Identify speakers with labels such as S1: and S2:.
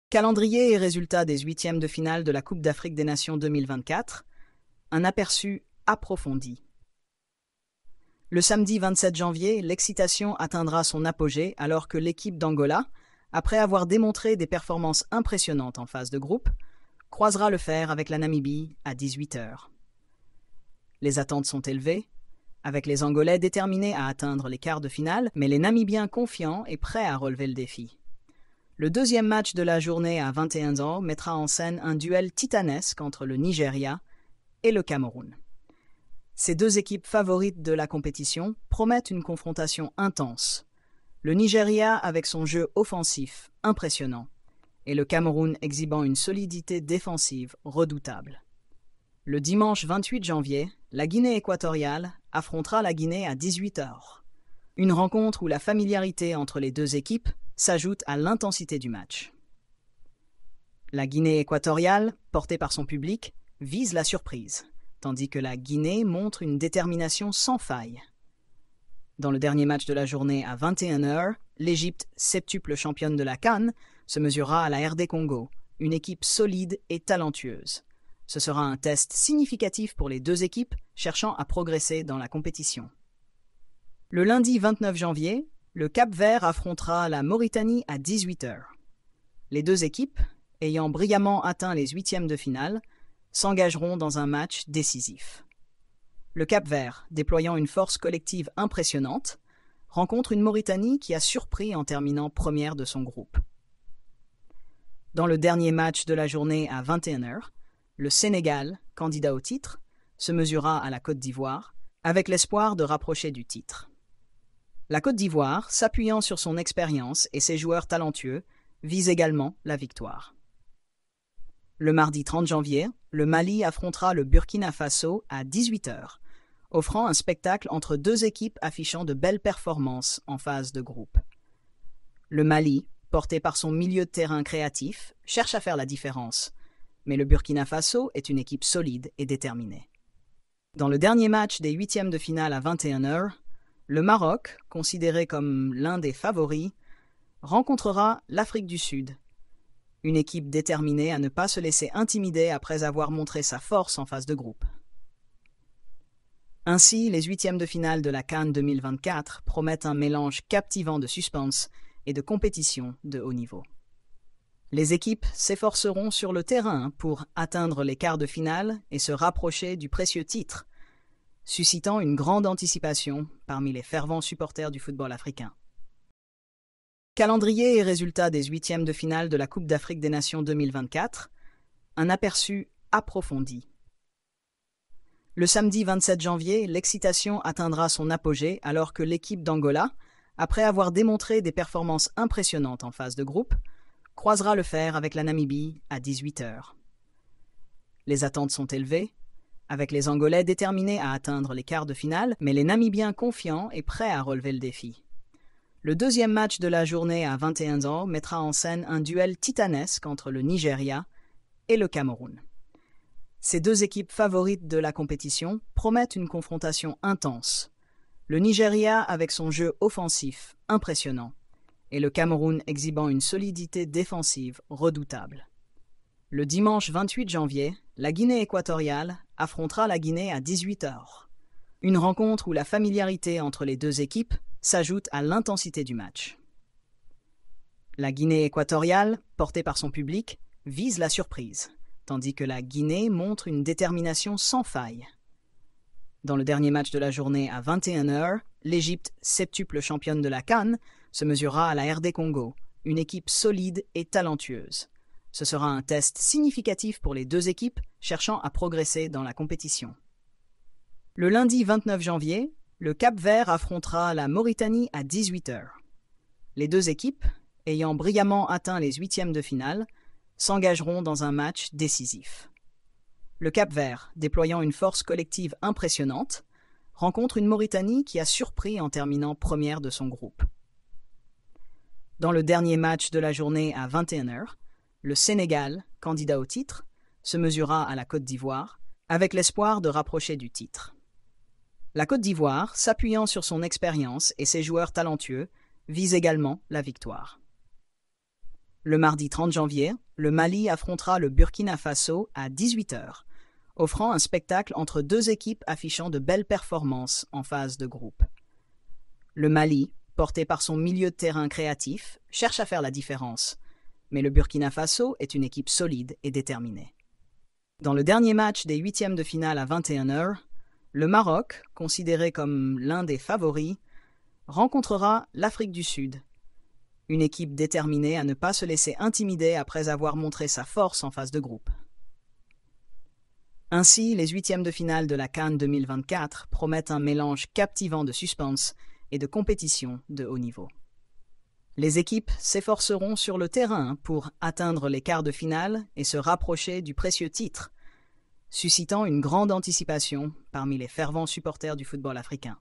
S1: Calendrier et résultats des huitièmes de finale de la Coupe d'Afrique des Nations 2024. Un aperçu approfondi. Le samedi 27 janvier, l'excitation atteindra son apogée alors que l'équipe d'Angola, après avoir démontré des performances impressionnantes en phase de groupe, croisera le fer avec la Namibie à 18h. Les attentes sont élevées, avec les Angolais déterminés à atteindre les quarts de finale, mais les Namibiens confiants et prêts à relever le défi. Le deuxième match de la journée à 21h mettra en scène un duel titanesque entre le Nigeria et le Cameroun. Ces deux équipes favorites de la compétition promettent une confrontation intense. Le Nigeria avec son jeu offensif impressionnant et le Cameroun exhibant une solidité défensive redoutable. Le dimanche 28 janvier, la Guinée équatoriale affrontera la Guinée à 18h. Une rencontre où la familiarité entre les deux équipes s'ajoute à l'intensité du match. La Guinée équatoriale, portée par son public, vise la surprise, tandis que la Guinée montre une détermination sans faille. Dans le dernier match de la journée à 21h, l'Égypte, septuple championne de la CAN, se mesurera à la RD Congo, une équipe solide et talentueuse. Ce sera un test significatif pour les deux équipes cherchant à progresser dans la compétition. Le lundi 29 janvier, le Cap-Vert affrontera la Mauritanie à 18h. Les deux équipes, ayant brillamment atteint les huitièmes de finale, s'engageront dans un match décisif. Le Cap-Vert, déployant une force collective impressionnante, rencontre une Mauritanie qui a surpris en terminant première de son groupe. Dans le dernier match de la journée à 21h, le Sénégal, candidat au titre, se mesurera à la Côte d'Ivoire, avec l'espoir de rapprocher du titre. La Côte d'Ivoire, s'appuyant sur son expérience et ses joueurs talentueux, vise également la victoire. Le mardi 30 janvier, le Mali affrontera le Burkina Faso à 18h, offrant un spectacle entre deux équipes affichant de belles performances en phase de groupe. Le Mali, porté par son milieu de terrain créatif, cherche à faire la différence, mais le Burkina Faso est une équipe solide et déterminée. Dans le dernier match des huitièmes de finale à 21h, le Maroc, considéré comme l'un des favoris, rencontrera l'Afrique du Sud, une équipe déterminée à ne pas se laisser intimider après avoir montré sa force en phase de groupe. Ainsi, les huitièmes de finale de la CAN 2024 promettent un mélange captivant de suspense et de compétition de haut niveau. Les équipes s'efforceront sur le terrain pour atteindre les quarts de finale et se rapprocher du précieux titre, suscitant une grande anticipation parmi les fervents supporters du football africain. Calendrier et résultats des huitièmes de finale de la Coupe d'Afrique des Nations 2024. Un aperçu approfondi. Le samedi 27 janvier, l'excitation atteindra son apogée alors que l'équipe d'Angola, après avoir démontré des performances impressionnantes en phase de groupe, croisera le fer avec la Namibie à 18h. Les attentes sont élevées, avec les Angolais déterminés à atteindre les quarts de finale, mais les Namibiens confiants et prêts à relever le défi. Le deuxième match de la journée à 21h mettra en scène un duel titanesque entre le Nigeria et le Cameroun. Ces deux équipes favorites de la compétition promettent une confrontation intense. Le Nigeria avec son jeu offensif impressionnant et le Cameroun exhibant une solidité défensive redoutable. Le dimanche 28 janvier, la Guinée équatoriale affrontera la Guinée à 18h. Une rencontre où la familiarité entre les deux équipes s'ajoute à l'intensité du match. La Guinée équatoriale, portée par son public, vise la surprise, tandis que la Guinée montre une détermination sans faille. Dans le dernier match de la journée à 21h, l'Égypte, septuple championne de la CAN, se mesurera à la RD Congo, une équipe solide et talentueuse. Ce sera un test significatif pour les deux équipes cherchant à progresser dans la compétition. Le lundi 29 janvier, le Cap-Vert affrontera la Mauritanie à 18h. Les deux équipes, ayant brillamment atteint les huitièmes de finale, s'engageront dans un match décisif. Le Cap-Vert, déployant une force collective impressionnante, rencontre une Mauritanie qui a surpris en terminant première de son groupe. Dans le dernier match de la journée à 21h, le Sénégal, candidat au titre, se mesurera à la Côte d'Ivoire, avec l'espoir de rapprocher du titre. La Côte d'Ivoire, s'appuyant sur son expérience et ses joueurs talentueux, vise également la victoire. Le mardi 30 janvier, le Mali affrontera le Burkina Faso à 18 h, offrant un spectacle entre deux équipes affichant de belles performances en phase de groupe. Le Mali, porté par son milieu de terrain créatif, cherche à faire la différence, mais le Burkina Faso est une équipe solide et déterminée. Dans le dernier match des huitièmes de finale à 21 h, le Maroc, considéré comme l'un des favoris, rencontrera l'Afrique du Sud, une équipe déterminée à ne pas se laisser intimider après avoir montré sa force en phase de groupe. Ainsi, les huitièmes de finale de la CAN 2024 promettent un mélange captivant de suspense et de compétition de haut niveau. Les équipes s'efforceront sur le terrain pour atteindre les quarts de finale et se rapprocher du précieux titre, suscitant une grande anticipation parmi les fervents supporters du football africain.